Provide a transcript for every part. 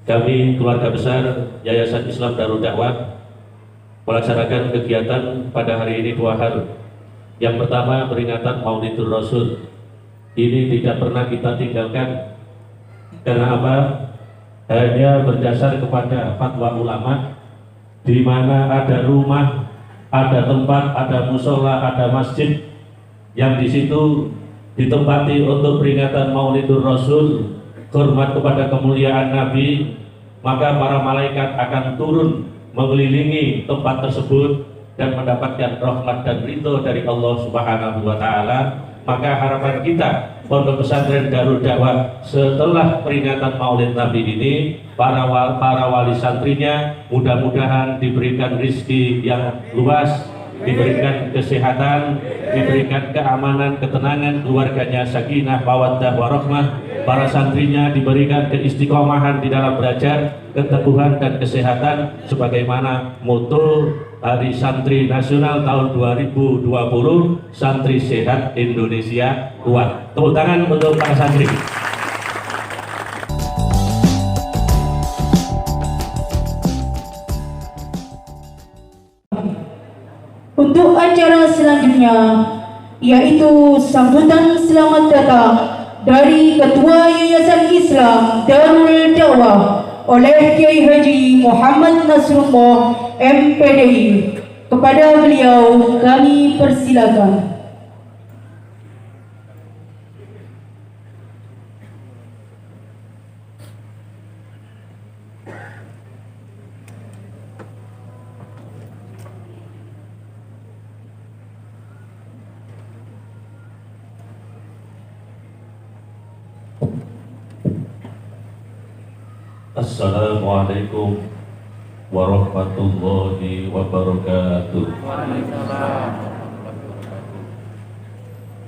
Kami keluarga besar Yayasan Islam Darul Dakwah melaksanakan kegiatan pada hari ini dua hal. Yang pertama, peringatan Maulidur Rasul. Ini tidak pernah kita tinggalkan. Karena apa? Hanya berdasar kepada fatwa ulama, di mana ada rumah, ada tempat, ada musola, ada masjid yang di situ ditempati untuk peringatan Maulidur Rasul, hormat kepada kemuliaan Nabi, maka para malaikat akan turun mengelilingi tempat tersebut dan mendapatkan rahmat dan ridho dari Allah Subhanahu wa Ta'ala. Maka harapan kita Pondok Pesantren Darul Dakwah setelah peringatan Maulid Nabi ini, para wali santrinya mudah-mudahan diberikan rizki yang luas, diberikan kesehatan, diberikan keamanan, ketenangan, keluarganya sakinah, mawaddah, warahmah, para santrinya diberikan keistiqomahan di dalam belajar, keteguhan dan kesehatan sebagaimana moto Hari Santri Nasional tahun 2020, Santri Sehat Indonesia Kuat. Tepuk tangan untuk para santri. Untuk acara selanjutnya, yaitu sambutan selamat datang dari Ketua Yayasan Islam Darul Dakwah oleh Kiai Haji Muhammad Nasrullah MPDI. Kepada beliau kami persilakan. Assalamualaikum warahmatullahi wabarakatuh.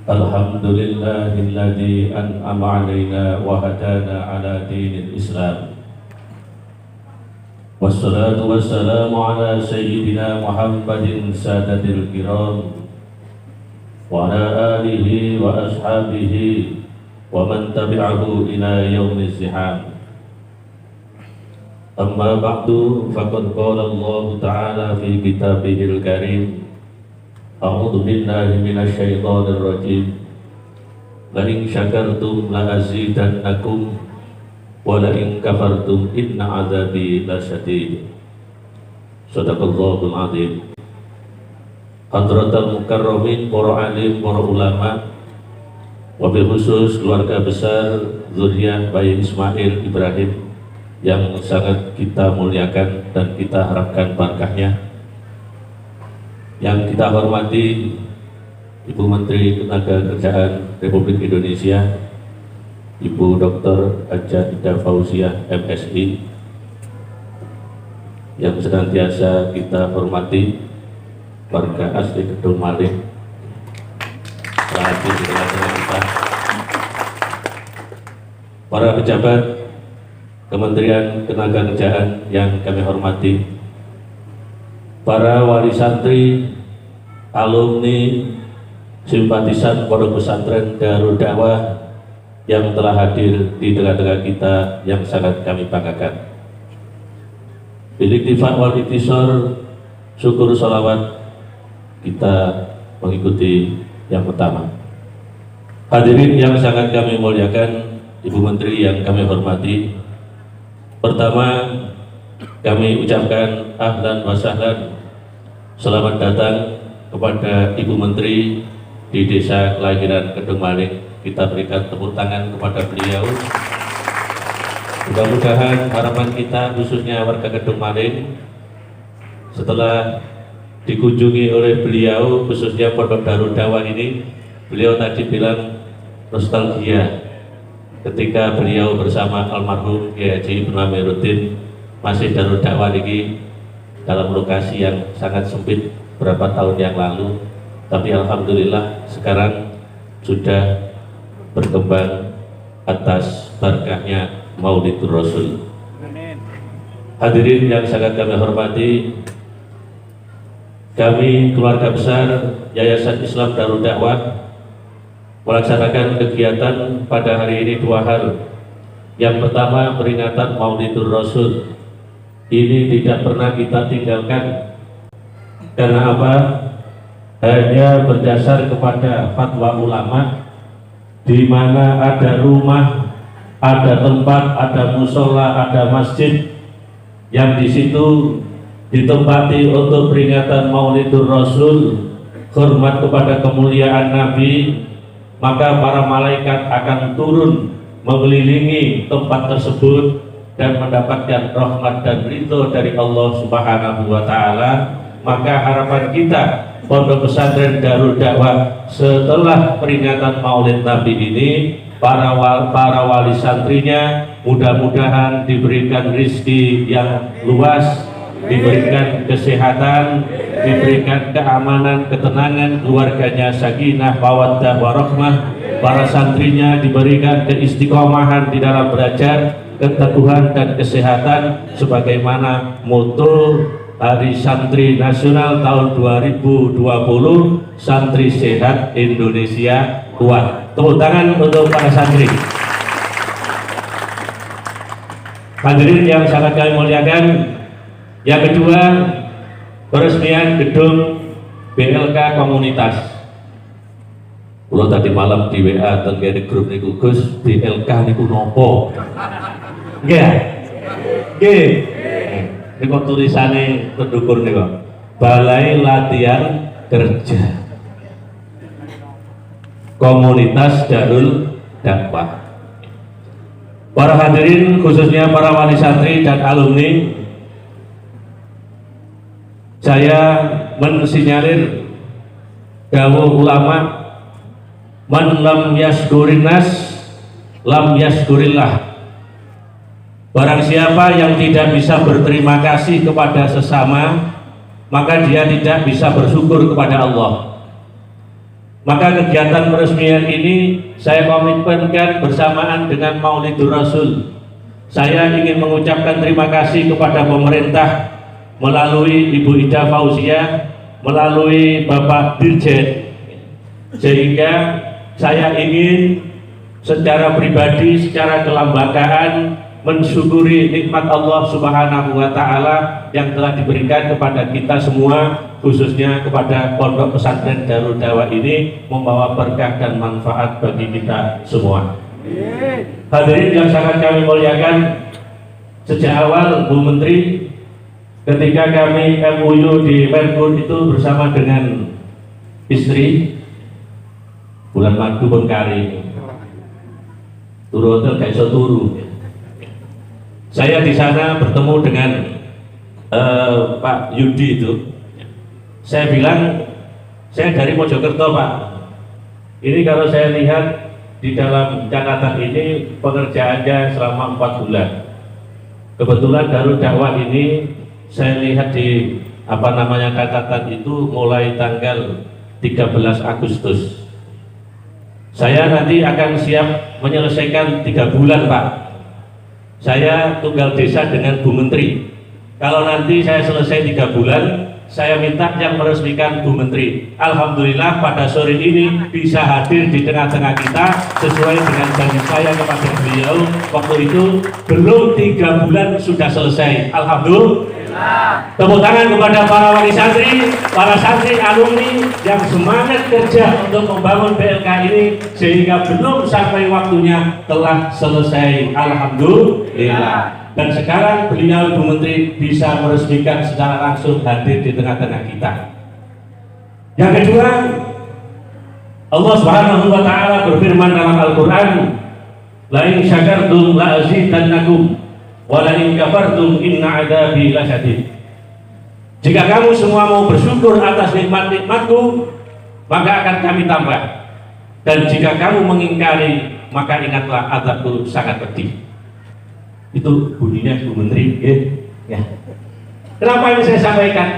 Alhamdulillahilladzi an'ama 'alaina wa hadana 'ala dinil Islam. Wassalatu wassalamu ala sayyidina Muhammadin sadatil kiram wa ala alihi wa ashabihi wa man tabi'ahu ila yaumiz ziham. Amma ba'du, faqad qala Allah Ta'ala fi kitabihil karim, a'udzu billahi minasy syaithanir rajim, la in syakartum la azidannakum wa la in kafartum inna 'adzabi lasyadid. Shadaqallahul azim. Hadratul mukarramin, para alim, para ulama, wabil khusus keluarga besar zuriyah Bayi Ismail Ibrahim yang sangat kita muliakan dan kita harapkan berkahnya. Yang kita hormati Ibu Menteri Ketenagakerjaan Republik Indonesia, Ibu Dr. Haja Ida Fauziah MSI, yang senantiasa kita hormati warga asli Kedung Malih, para pejabat Kementerian Ketenagakerjaan yang kami hormati, para wali santri, alumni, simpatisan Pondok Pesantren Darul Dakwah yang telah hadir di tengah-tengah kita yang sangat kami banggakan. Biliktifat wal iktisor, syukur salawat kita mengikuti yang pertama. Hadirin yang sangat kami muliakan, Ibu Menteri yang kami hormati, pertama kami ucapkan ahlan wa sahlan, selamat datang kepada Ibu Menteri di desa kelahiran Kedung Malih. Kita berikan tepuk tangan kepada beliau. Mudah-mudahan harapan kita khususnya warga Kedung Malih setelah dikunjungi oleh beliau, khususnya Pondok Darul Dakwah ini, beliau tadi bilang nostalgia ketika beliau bersama almarhum Kiai Haji Ibnu Amiruddin masih Darul Dakwah ini dalam lokasi yang sangat sempit beberapa tahun yang lalu, tapi alhamdulillah sekarang sudah berkembang atas berkahnya Maulidur Rasul. Hadirin yang sangat kami hormati, kami keluarga besar Yayasan Islam Darul Dakwah melaksanakan kegiatan pada hari ini dua hal. Yang pertama, peringatan Maulidur Rasul. Ini tidak pernah kita tinggalkan. Karena apa? Hanya berdasar kepada fatwa ulama, di mana ada rumah, ada tempat, ada musola, ada masjid yang di situ ditempati untuk peringatan Maulidur Rasul, hormat kepada kemuliaan Nabi, maka para malaikat akan turun mengelilingi tempat tersebut dan mendapatkan rahmat dan ridho dari Allah Subhanahu wa Ta'ala. Maka harapan kita, Pondok Pesantren Darul Dakwah, setelah peringatan Maulid Nabi ini, para wali santrinya mudah-mudahan diberikan rizki yang luas, diberikan kesehatan, diberikan keamanan, ketenangan, keluarganya sakinah, mawaddah, warahmah, para santrinya diberikan keistiqomahan di dalam belajar, keteguhan dan kesehatan, sebagaimana moto Hari Santri Nasional tahun 2020, Santri Sehat Indonesia Kuat. Tepuk tangan untuk para santri. Hadirin yang sangat kami muliakan, yang kedua, peresmian gedung BLK komunitas. Kalau tadi malam di WA tenggene grup niku Gus, BLK niku nopo? Nggih. Nggih. Niku tulisane pendukur niku. Balai Latihan Kerja Komunitas Darul Dakwah. Para hadirin, khususnya para wali santri dan alumni, saya mensinyalir dawuh ulama, man lam yaskurin nas lam yaskurillah. Barang siapa yang tidak bisa berterima kasih kepada sesama, maka dia tidak bisa bersyukur kepada Allah. Maka kegiatan peresmian ini saya komitmenkan bersamaan dengan Maulidur Rasul. Saya ingin mengucapkan terima kasih kepada pemerintah melalui Ibu Ida Fauziah, melalui Bapak Dirjen, sehingga saya ingin secara pribadi, secara kelembagaan mensyukuri nikmat Allah Subhanahu wa Ta'ala yang telah diberikan kepada kita semua, khususnya kepada Pondok Pesantren Darul Dakwah ini, membawa berkah dan manfaat bagi kita semua. Hadirin yang sangat kami muliakan, sejak awal Bu Menteri, ketika kami MOU di Merkur itu bersama dengan istri, bulan madu Bengkari, turu hotel gak iso turu. Saya di sana bertemu dengan Pak Yudi itu. Saya bilang, saya dari Mojokerto Pak. Ini kalau saya lihat di dalam catatan ini pengerjaannya selama 4 bulan. Kebetulan Darul Dakwah ini saya lihat di catatan itu mulai tanggal 13 Agustus. Saya nanti akan siap menyelesaikan 3 bulan Pak. Saya tunggal desa dengan Bu Menteri. Kalau nanti saya selesai 3 bulan, saya minta yang meresmikan Bu Menteri. Alhamdulillah pada sore ini bisa hadir di tengah-tengah kita sesuai dengan janji saya kepada beliau. Waktu itu belum 3 bulan sudah selesai. Alhamdulillah. Tepuk tangan kepada para wali santri, para santri alumni yang semangat kerja untuk membangun BLK ini sehingga belum sampai waktunya telah selesai. Alhamdulillah. Dan sekarang beliau Bu Menteri bisa meresmikan secara langsung hadir di tengah-tengah kita. Yang kedua, Allah Subhanahu wa Ta'ala berfirman dalam Al-Quran, la in syakartum la azidannakum wa la in kafartum inna adzabi lasyadid. Jika kamu semua mau bersyukur atas nikmat-nikmatku, maka akan kami tambah. Dan jika kamu mengingkari, maka ingatlah azabku sangat pedih. Itu bunyinya Bu Menteri, ya. Kenapa ini saya sampaikan?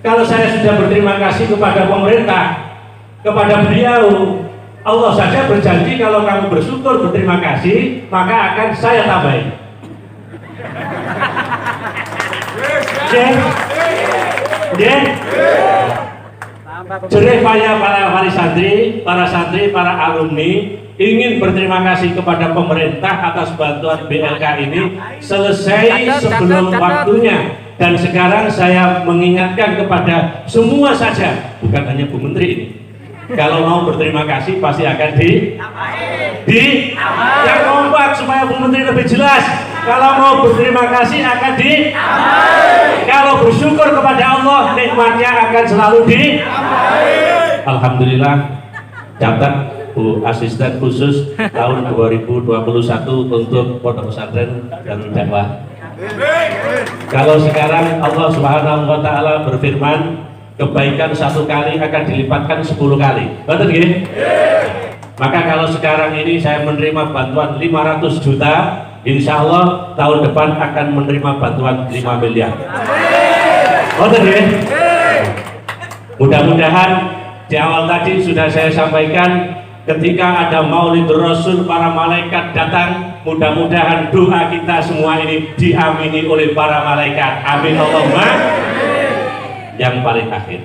Kalau saya sudah berterima kasih kepada pemerintah, kepada beliau, Allah saja berjanji kalau kamu bersyukur berterima kasih, maka akan saya tambahin. Jadi para wali santri, para alumni, ingin berterima kasih kepada pemerintah atas bantuan BLK ini selesai sebelum waktunya. Dan sekarang saya mengingatkan kepada semua saja, bukan hanya Bu Menteri ini, kalau mau berterima kasih pasti akan yang kompak supaya Bu Menteri lebih jelas. Kalau mau berterima kasih akan kalau bersyukur kepada Allah, nikmatnya akan selalu Alhamdulillah. Catat Bu Asisten Khusus tahun 2021 untuk Pondok Pesantren Darul Dakwah. Kalau sekarang Allah Subhanahu wa Ta'ala berfirman, kebaikan satu kali akan dilipatkan 10 kali. Betul nggih? Maka kalau sekarang ini saya menerima bantuan 500 juta, insya Allah tahun depan akan menerima bantuan 5 miliar. Betul nggih? Mudah-mudahan di awal tadi sudah saya sampaikan, ketika ada Maulidur Rasul, para malaikat datang. Mudah-mudahan doa kita semua ini diamini oleh para malaikat. Amin Allahumma. Yang paling akhir,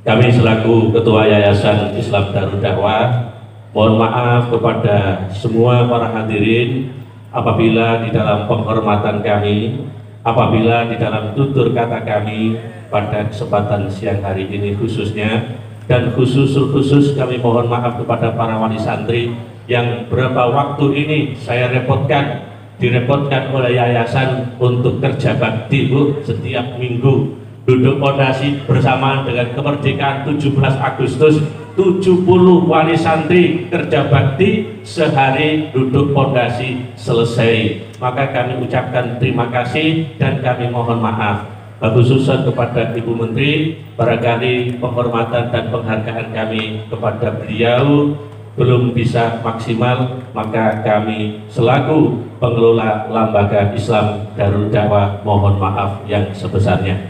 kami selaku Ketua Yayasan Islam Darul Dakwah mohon maaf kepada semua para hadirin apabila di dalam penghormatan kami, apabila di dalam tutur kata kami pada kesempatan siang hari ini khususnya, dan khusus kami mohon maaf kepada para wali santri yang berapa waktu ini saya direpotkan oleh yayasan untuk kerja bakti Bu, setiap minggu duduk pondasi bersamaan dengan kemerdekaan 17 Agustus 70 wali santri kerja bakti, sehari duduk pondasi selesai. Maka kami ucapkan terima kasih dan kami mohon maaf khususan kepada Ibu Menteri. Barangkali penghormatan dan penghargaan kami kepada beliau belum bisa maksimal, maka kami selaku pengelola Lembaga Islam Darul Dakwah mohon maaf yang sebesarnya.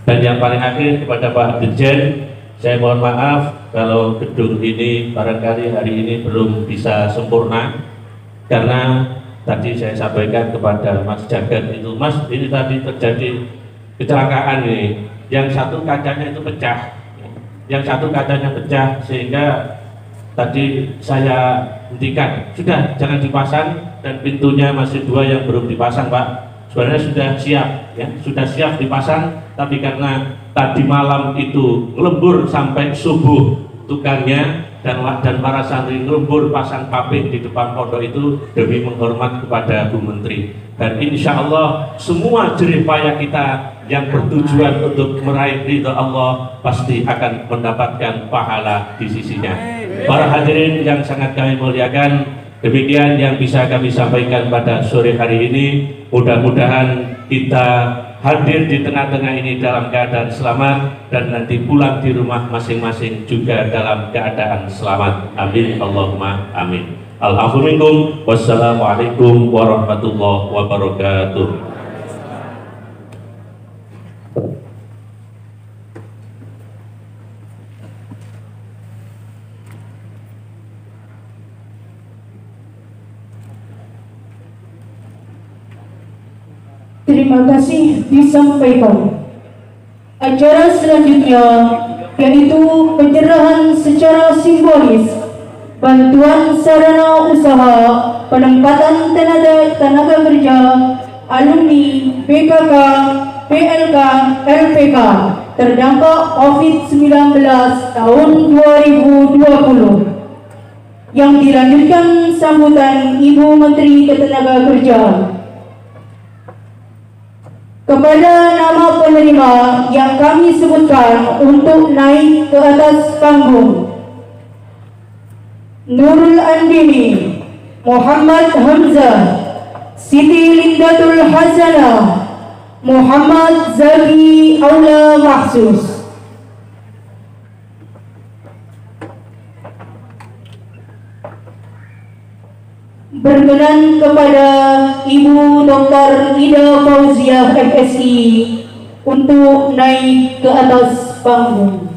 Dan yang paling akhir kepada Pak Dirjen, saya mohon maaf kalau gedung ini barangkali hari ini belum bisa sempurna, karena tadi saya sampaikan kepada Mas Jagat itu, Mas ini tadi terjadi kecelakaan ini, yang satu kacanya itu pecah, sehingga tadi saya hentikan, sudah jangan dipasang, dan pintunya masih 2 yang belum dipasang Pak. Sebenarnya sudah siap dipasang, tapi karena tadi malam itu lembur sampai subuh tukangnya dan para santri lembur pasang paping di depan pondok itu demi menghormat kepada Bu Menteri. Dan insya Allah semua jerih payah kita yang bertujuan untuk meraih ridha Allah pasti akan mendapatkan pahala di sisinya. Para hadirin yang sangat kami muliakan, demikian yang bisa kami sampaikan pada sore hari ini. Mudah-mudahan kita hadir di tengah-tengah ini dalam keadaan selamat dan nanti pulang di rumah masing-masing juga dalam keadaan selamat. Amin Allahumma amin. Alhamdulillah. Wassalamualaikum warahmatullahi wabarakatuh. Terima kasih disampaikan. Acara selanjutnya yaitu penyerahan secara simbolis bantuan sarana usaha penempatan tenaga kerja alumni PKK, PLK, LPK terdampak COVID-19 tahun 2020 yang dilanjutkan sambutan Ibu Menteri Ketenagakerjaan. Kepada nama penerima yang kami sebutkan untuk naik ke atas panggung: Nurul Andini, Muhammad Hamzah, Siti Lindatul Hasanah, Muhammad Zaki Aula Mahsus. Berkenan kepada Ibu Dr. Ida Fauziah FSI untuk naik ke atas panggung.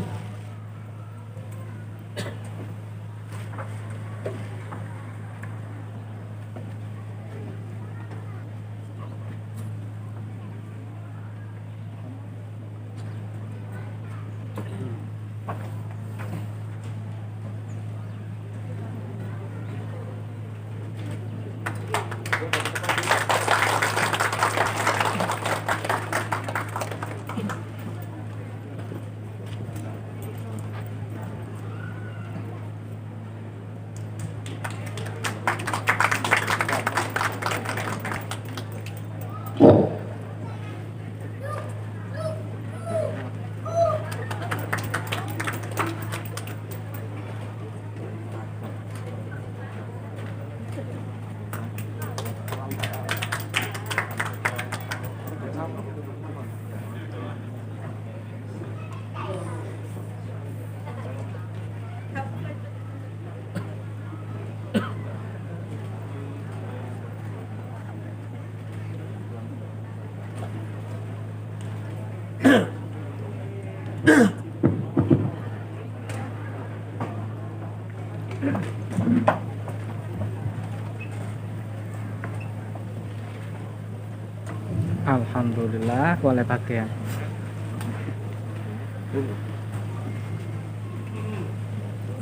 Alhamdulillah boleh pakaian.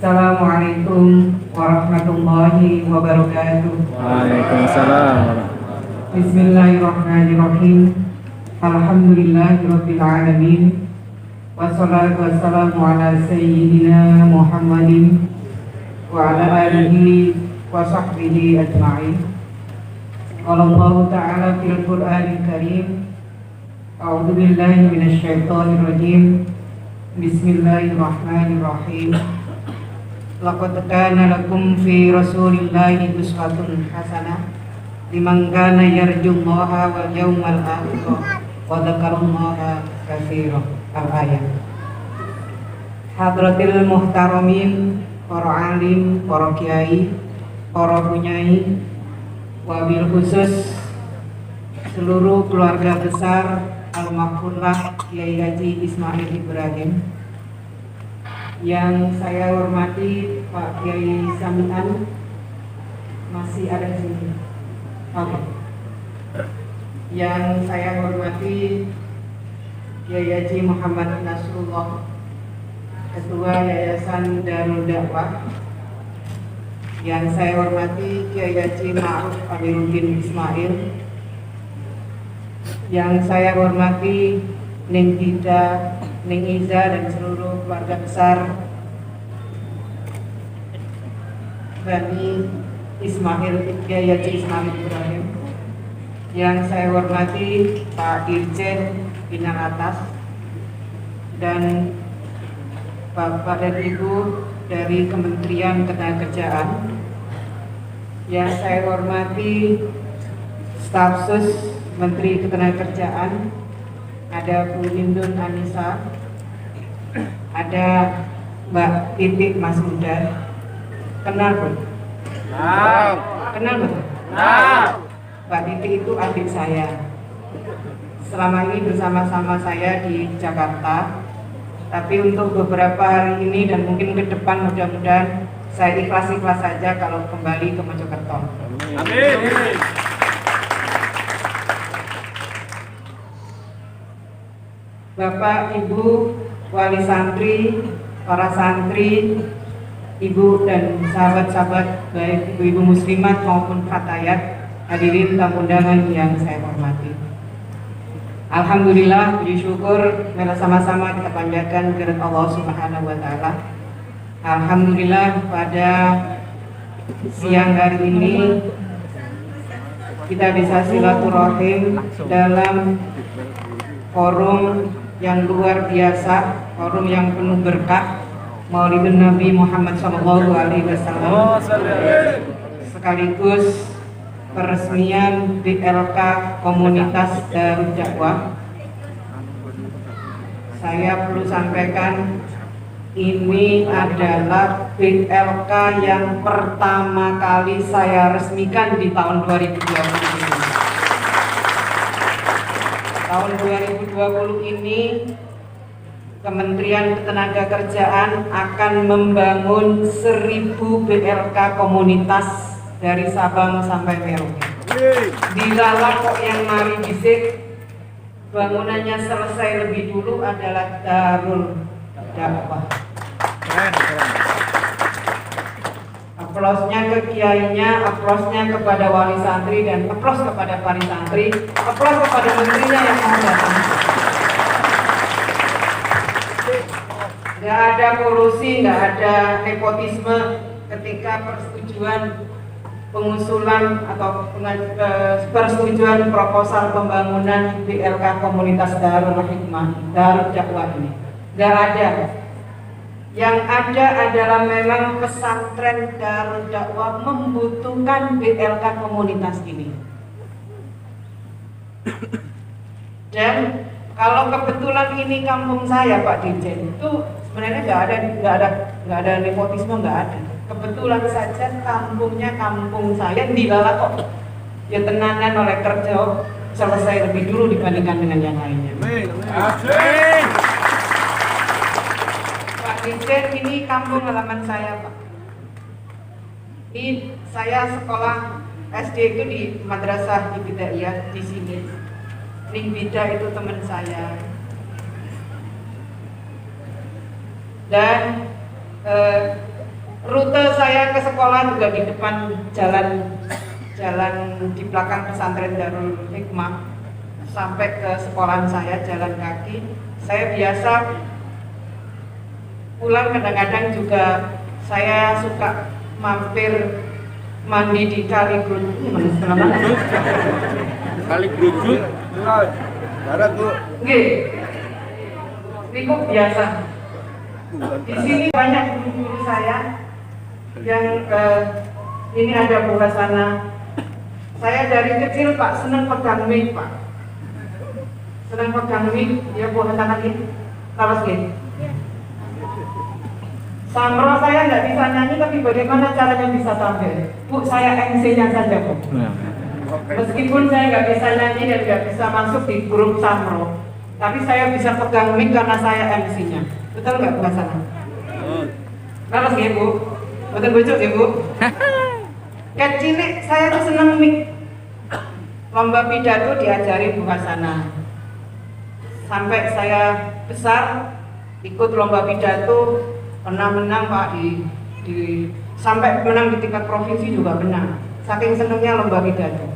Assalamualaikum warahmatullahi wabarakatuh. Waalaikumsalam. Bismillahirrahmanirrahim. Alhamdulillahirabbil alamin. Wassalatu wassalamu ala sayyidina Muhammadin wa ala alihi wa sahbihi ajma'in. Qala Allah ta'ala fil Qur'anil Karim. A'udzu billahi minasyaitonir rajim. Bismillahirrahmanirrahim. Laqad kana lakum fi Rasulillahi uswatun hasanah liman kana yarjullaha wal yawmal akhir wa dzakarallaha katsiran. Al-ayat. Hadratil muhtaramin, para alim, para kiai, para bunyai, wabil khusus seluruh keluarga besar almarhumlah Kiai Haji Ismail Ibrahim, yang saya hormati Pak Kiai Samian, masih ada di sini. Oke. Yang saya hormati Kiai Haji Muhammad Nasrullah, Ketua Yayasan Darul Dakwah. Yang saya hormati Kiai Haji Ma'ruf Amiruddin Ismail. Yang saya hormati Ning Dida, Ning Iza dan seluruh keluarga besar Bani Ismail, Kiai Haji Ismail Ibrahim. Yang saya hormati Pak Dirjen Bina Atas dan Bapak dan Ibu dari Kementerian Ketenagakerjaan. Yang saya hormati staf sus Menteri Ketenagakerjaan, ada Bu Hindun Anissa, ada Mbak Titik Mas Muda. Kenal Bu? Kenal Bu? Mbak Titik itu adik saya. Selama ini bersama-sama saya di Jakarta, tapi untuk beberapa hari ini dan mungkin ke depan mudah-mudahan saya ikhlas-ikhlas saja kalau kembali ke Mojokerto. Amin. Bapak, Ibu, wali santri, para santri, Ibu dan sahabat-sahabat baik ibu-ibu muslimat maupun fatayat, hadirin tamu undangan yang saya hormati. Alhamdulillah, puji syukur mari sama-sama kita panjatkan kehadirat Allah Subhanahu wa taala. Alhamdulillah pada siang hari ini kita bisa silaturahim dalam forum yang luar biasa, forum yang penuh berkah, Maulidun Nabi Muhammad SAW, sekaligus peresmian BLK Komunitas Darul Dakwah. Saya perlu sampaikan, ini adalah BLK yang pertama kali saya resmikan di tahun 2020 ini. Tahun 2020 ini Kementerian Ketenagakerjaan akan membangun 1000 BLK komunitas dari Sabang sampai Merauke. Dilala kok yang mari bisik, bangunannya selesai lebih dulu adalah Darul Dakwah. Aplausnya ke kiainya, aplausnya kepada wali santri, dan aplaus kepada wali santri, aplaus kepada menterinya yang mau datang. Nggak ada kolusi, nggak ada nepotisme ketika persetujuan pengusulan atau persetujuan proposal pembangunan BLK Komunitas Darul Hikmah, Darul Dakwah ini. Nggak ada. Yang ada adalah memang pesantren Darul Dakwah membutuhkan BLK komunitas ini. Dan kalau kebetulan ini kampung saya, Pak Dirjen, itu sebenarnya nggak ada nepotisme, nggak ada. Kebetulan saja kampungnya kampung saya dilala kok. Ya tenanan oleh kerja selesai lebih dulu dibandingkan dengan yang lainnya. Pak Dirjen, ini kampung halaman saya, Pak. Ini saya sekolah SD itu di Madrasah Ibtidaiyah di sini. Ning Bida itu teman saya. Dan rute saya ke sekolah juga di depan jalan di belakang pesantren Darul Hikmah sampai ke sekolahan saya jalan kaki. Saya biasa pulang kadang-kadang juga saya suka mampir mandi di Kali Gruduk. Kali Gruduk. Barat, Bu. Nggih. Niku biasa. Di sini banyak guru-guru saya yang ini ada Buhasana. Saya dari kecil Pak senang pegang mic, Pak. Senang pegang mic, ya Buhasana ini. Terus gini. Samro saya nggak bisa nyanyi, tapi bagaimana caranya bisa tampil? Bu, saya MC-nya saja, Bu. Meskipun saya nggak bisa nyanyi dan nggak bisa masuk di grup Samro, tapi saya bisa pegang mic karena saya MC-nya. Betul nggak Bu Hasanah? Terus ya Bu, betul bujuk ya Bu. Kecil saya tuh seneng mic. Lomba pidato diajari Bu Hasanah. Sampai saya besar ikut lomba pidato, pernah menang Pak sampai menang di tingkat provinsi juga menang. Saking senengnya lomba pidato.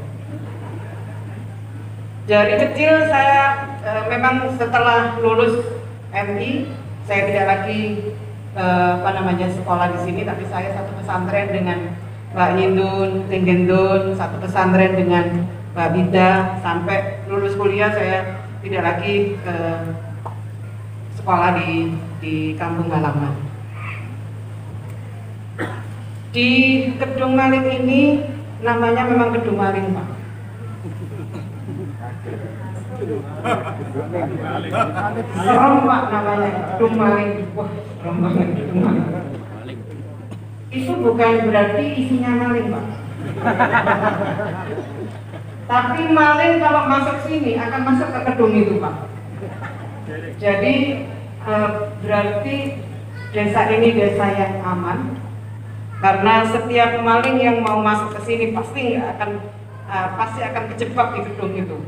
Dari kecil saya memang setelah lulus MI saya tidak lagi sekolah di sini, tapi saya satu pesantren dengan Mbak Hindun, Tinggendun, satu pesantren dengan Mbak Bida. Sampai lulus kuliah saya tidak lagi sekolah di kampung halaman. Di Kedung Maling ini namanya memang Kedung Maling, Pak. Serem Pak namanya, Kedung Maling. Wah, serem banget Kedung Maling. Itu bukan berarti isinya maling, Pak. Tapi maling kalau masuk sini akan masuk ke kedung itu, Pak. Jadi berarti desa ini desa yang aman, karena setiap maling yang mau masuk ke sini pasti akan kejebak di gedung itu.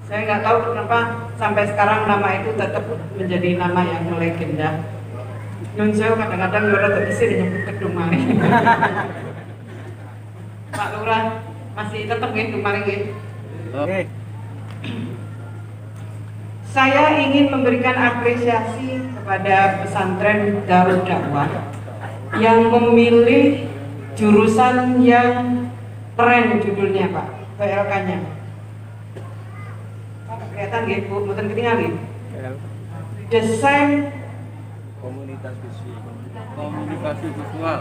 Saya nggak tahu kenapa sampai sekarang nama itu tetap menjadi nama yang melegenda. Nun saya kadang-kadang orang terisi nyebut gedung maling. Pak Lurah masih tetap gedung maling. Saya ingin memberikan apresiasi kepada pesantren Darul Dakwah yang memilih jurusan yang keren judulnya Pak, PLK-nya. Kelihatan nggih Bu, mboten ketinggalan nggih. Desain Komunikasi visual.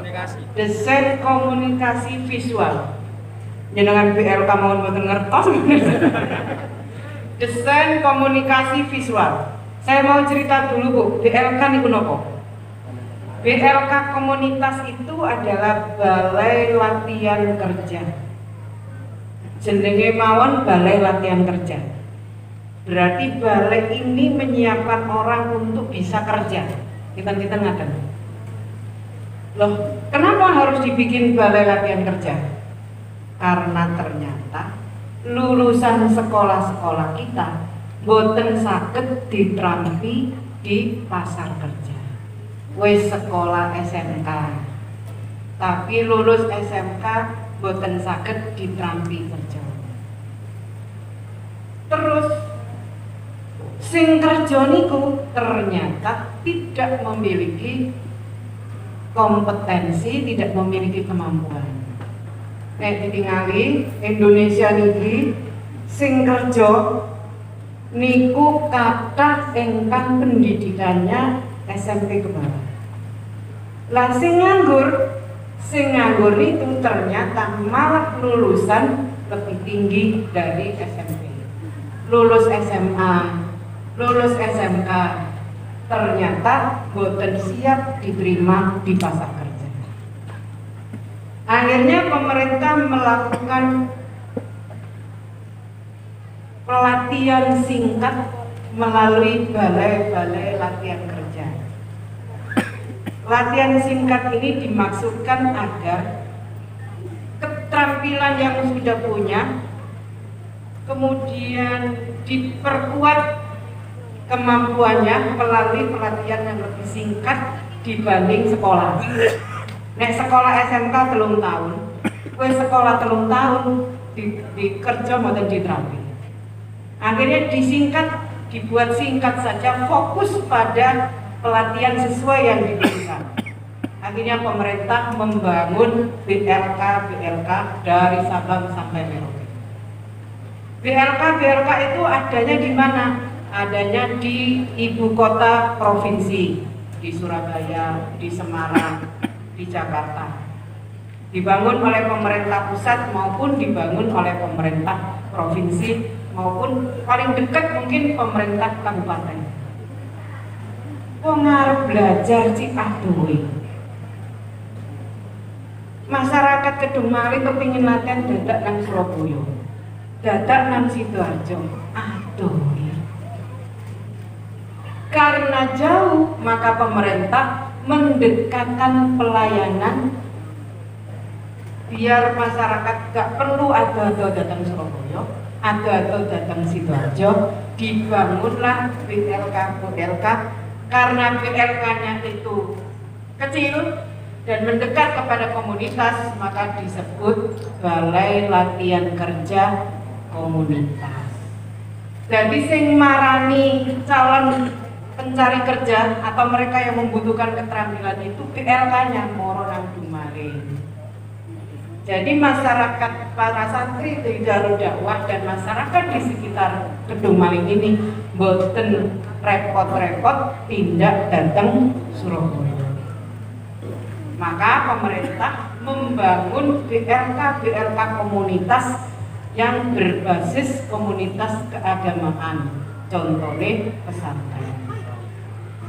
Desain komunikasi visual. Jenengan PLK mau mboten ngertos. Desain komunikasi visual. Saya mau cerita dulu Bu, BLK niku napa? BLK komunitas itu adalah Balai Latihan Kerja. Jenenge mawon Balai Latihan Kerja. Berarti balai ini menyiapkan orang untuk bisa kerja. Kita ngaten. Loh, kenapa harus dibikin balai latihan kerja? Karena ternyata lulusan sekolah-sekolah kita boten saged ditrampi di pasar kerja. Wis sekolah SMK, tapi lulus SMK boten saged ditrampi kerja. Terus sing kerja niku ternyata tidak memiliki kompetensi, tidak memiliki kemampuan. Ditingali Indonesia niki sing kerja niku kathah ingkang pendidikannya SMP ke bawah. Lah sing nganggur itu ternyata malah lulusan lebih tinggi dari SMP. Lulus SMA, lulus SMK, ternyata boten siap diterima di pasar kerja. Akhirnya pemerintah melakukan pelatihan singkat melalui balai-balai latihan kerja. Latihan singkat ini dimaksudkan agar keterampilan yang sudah punya kemudian diperkuat kemampuannya melalui pelatihan yang lebih singkat dibanding sekolah. Nek sekolah SMK 3 tahun, kowe sekolah 3 tahun di kerja mboten diterapi. Akhirnya disingkat, dibuat singkat saja, fokus pada pelatihan sesuai yang dibutuhkan. Akhirnya pemerintah membangun BLK dari Sabang sampai Merauke. BLK itu adanya di mana? Adanya di ibu kota provinsi, di Surabaya, di Semarang, di Jakarta. Dibangun oleh pemerintah pusat maupun dibangun oleh pemerintah provinsi maupun paling dekat mungkin pemerintah kabupaten. Wong arep belajar cik aduh. Masyarakat Kedung Mari kepingin latihan dadak nang Surabaya, dadak nang Sidoarjo. Aduh. Karena jauh, maka pemerintah mendekatkan pelayanan biar masyarakat gak perlu ado-ado datang Surabaya, ado-ado datang Sidoarjo. Dibangunlah BLK karena BLK-nya itu kecil dan mendekat kepada komunitas, maka disebut Balai Latihan Kerja Komunitas. Jadi sing marani calon pencari kerja atau mereka yang membutuhkan keterampilan itu BLK-nya moro nang Dumare. Jadi masyarakat, para santri di Darul Dakwah dan masyarakat di sekitar Kedung Maling ini boten repot-repot tindak datang Surabaya. Maka pemerintah membangun BLK komunitas yang berbasis komunitas keagamaan, contohnya pesantren.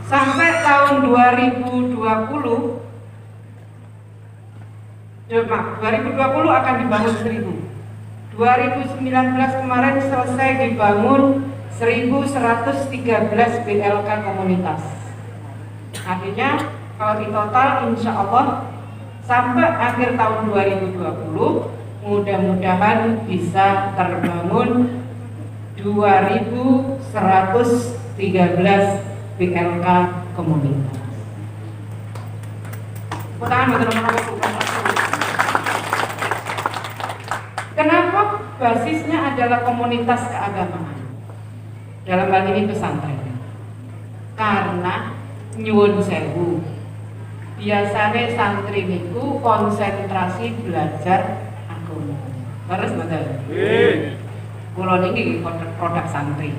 Sampai tahun 2020 akan dibangun 1000. 2019 kemarin selesai dibangun 1113 BLK komunitas. Akhirnya kalau di total insya Allah sampai akhir tahun 2020 mudah-mudahan bisa terbangun 2113 BLK komunitas. Kenapa basisnya adalah komunitas keagamaan? Dalam hal ini pesantren. Karena nyuwun sewu. Biasanya santri niku konsentrasi belajar agama. Terus betul. Kulo niki produk santri.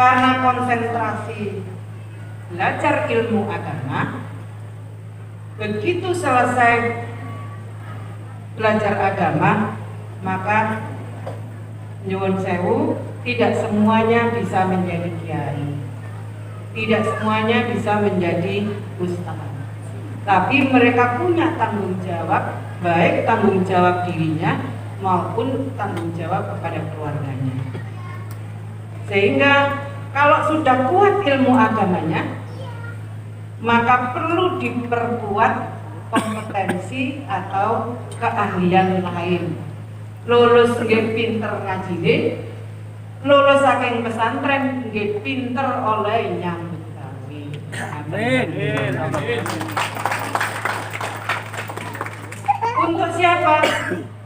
Karena konsentrasi belajar ilmu agama, begitu selesai belajar agama, maka nyuwun sewu, tidak semuanya bisa menjadi kiai, tidak semuanya bisa menjadi ustaz. Tapi mereka punya tanggung jawab, baik tanggung jawab dirinya maupun tanggung jawab kepada keluarganya. Sehingga kalau sudah kuat ilmu agamanya, maka perlu diperkuat kompetensi atau keahlian lain. Lulus nggih pinter ngajine, lulus saking pesantren nggih pinter oleh nyambut gawe. Amin. Untuk siapa?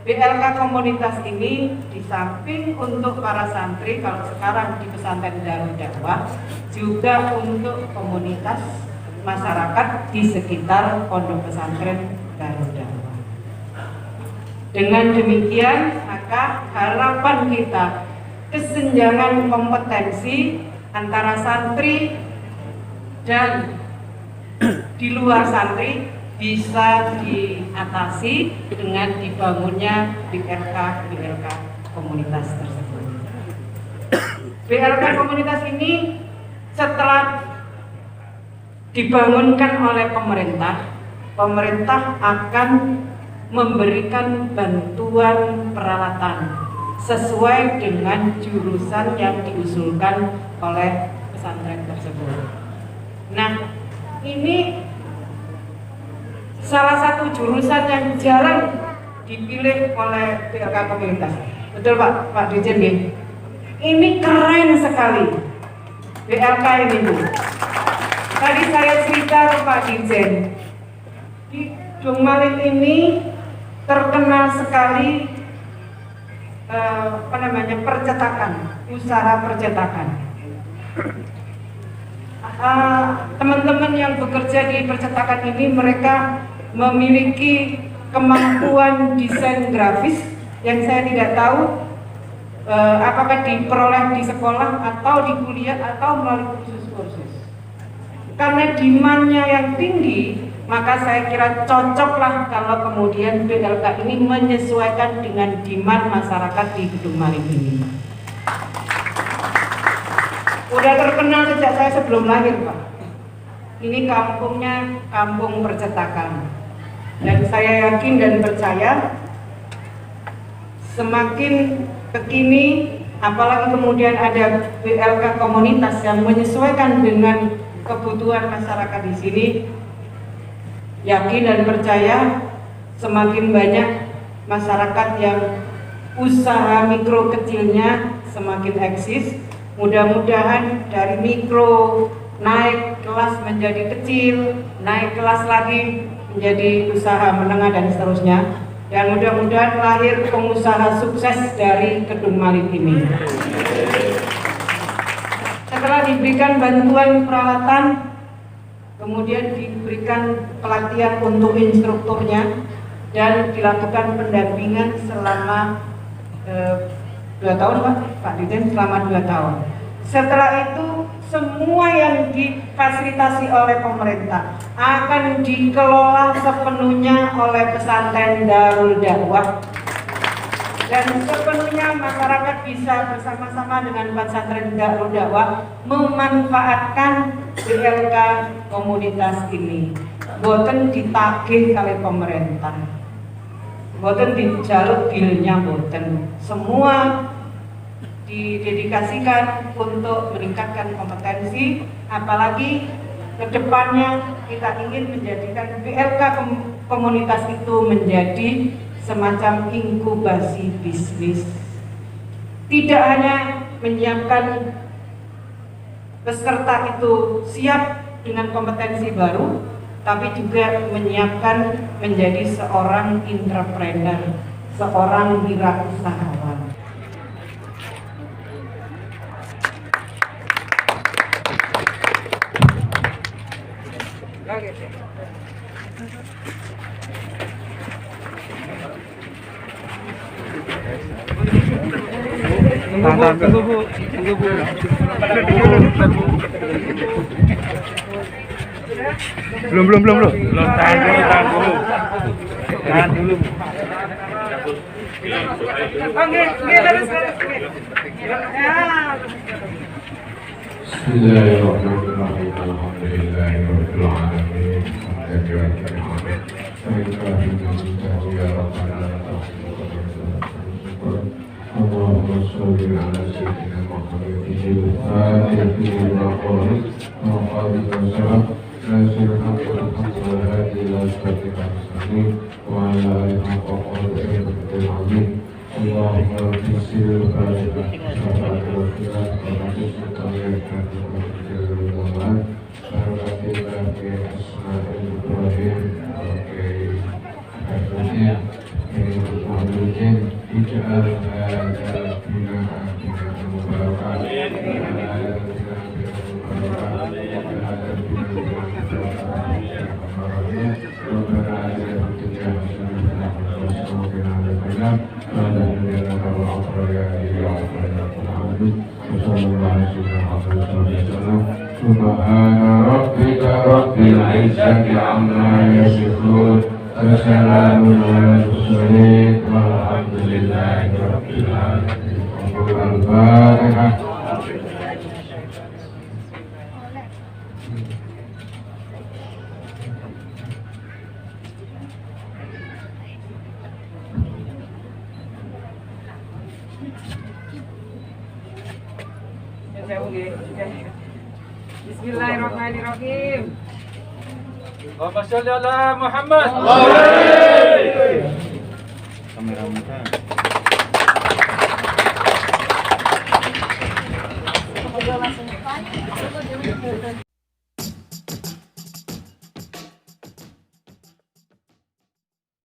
BLK komunitas ini di samping untuk para santri, kalau sekarang di pesantren Darul Dakwah, juga untuk komunitas masyarakat di sekitar pondok pesantren Darul Dakwah. Dengan demikian, maka harapan kita kesenjangan kompetensi antara santri dan di luar santri bisa diatasi dengan dibangunnya BLK komunitas tersebut. BLK komunitas ini setelah dibangunkan oleh pemerintah akan memberikan bantuan peralatan sesuai dengan jurusan yang diusulkan oleh pesantren tersebut. Nah, ini salah satu jurusan yang jarang dipilih oleh PLK komunitas. Betul Pak Dirjen ya? Ini keren sekali BLK ini Bu. Tadi saya cerita ke Pak Dirjen, di Dungmalik ini terkenal sekali percetakan, usaha percetakan. Teman-teman yang bekerja di percetakan ini mereka memiliki kemampuan desain grafis yang saya tidak tahu apakah diperoleh di sekolah atau di kuliah atau melalui kursus-kursus. Karena demand-nya yang tinggi, maka saya kira cocoklah kalau kemudian BLK ini menyesuaikan dengan demand masyarakat di Gedung Malik ini. Udah terkenal sejak saya sebelum lahir Pak. Ini kampungnya kampung percetakan. Dan saya yakin dan percaya semakin kekini, apalagi kemudian ada BLK komunitas yang menyesuaikan dengan kebutuhan masyarakat di sini, yakin dan percaya semakin banyak masyarakat yang usaha mikro kecilnya semakin eksis. Mudah-mudahan dari mikro naik kelas menjadi kecil, naik kelas lagi menjadi usaha menengah dan seterusnya. Dan mudah-mudahan lahir pengusaha sukses dari Gedung Malik ini. Setelah diberikan bantuan peralatan, kemudian diberikan pelatihan untuk instrukturnya dan dilakukan pendampingan selama 2 tahun Pak Dirjen, selama 2 tahun. Setelah itu semua yang difasilitasi oleh pemerintah akan dikelola sepenuhnya oleh pesantren Darul Dakwah, dan sepenuhnya masyarakat bisa bersama-sama dengan pesantren Darul Dakwah memanfaatkan BLK komunitas ini. Boten ditagih kali pemerintah, boten dijaluk bilnya, boten. Semua didedikasikan untuk meningkatkan kompetensi, apalagi kedepannya kita ingin menjadikan BLK komunitas itu menjadi semacam inkubasi bisnis. Tidak hanya menyiapkan peserta itu siap dengan kompetensi baru, tapi juga menyiapkan menjadi seorang entrepreneur, seorang wirausahawan. Tunggu Bu. Belum. Tahan dulu. Oke, terus. Bismillahirrahmanirrahim. Alhamdulillahirabbil alamin. Allahumma sholli ala sayyidina Muhammadin al-Fatih lima qulib wa qadil salam nasir hamdul hamdul hadi ila siratikal mustaqim wa ala alihi haqqa qadrihi al-azim. Allahumma fisir al-fatihah wa khairat wa rasul tayyibah wa khairat zaman barakatilah fi asma'il ibrahim wa kaifatnya Muhammadin ij'al hadza bina'a bina'an mubarakan Subhana rabbika rabbil izzati amma yasifun wa salamun alal mursalin walhamdulillahi rabbil alamin. Al-Fatihah. Bismillahirrahmanirrahim. Allahumma sholli ala Muhammad. Kamera muka.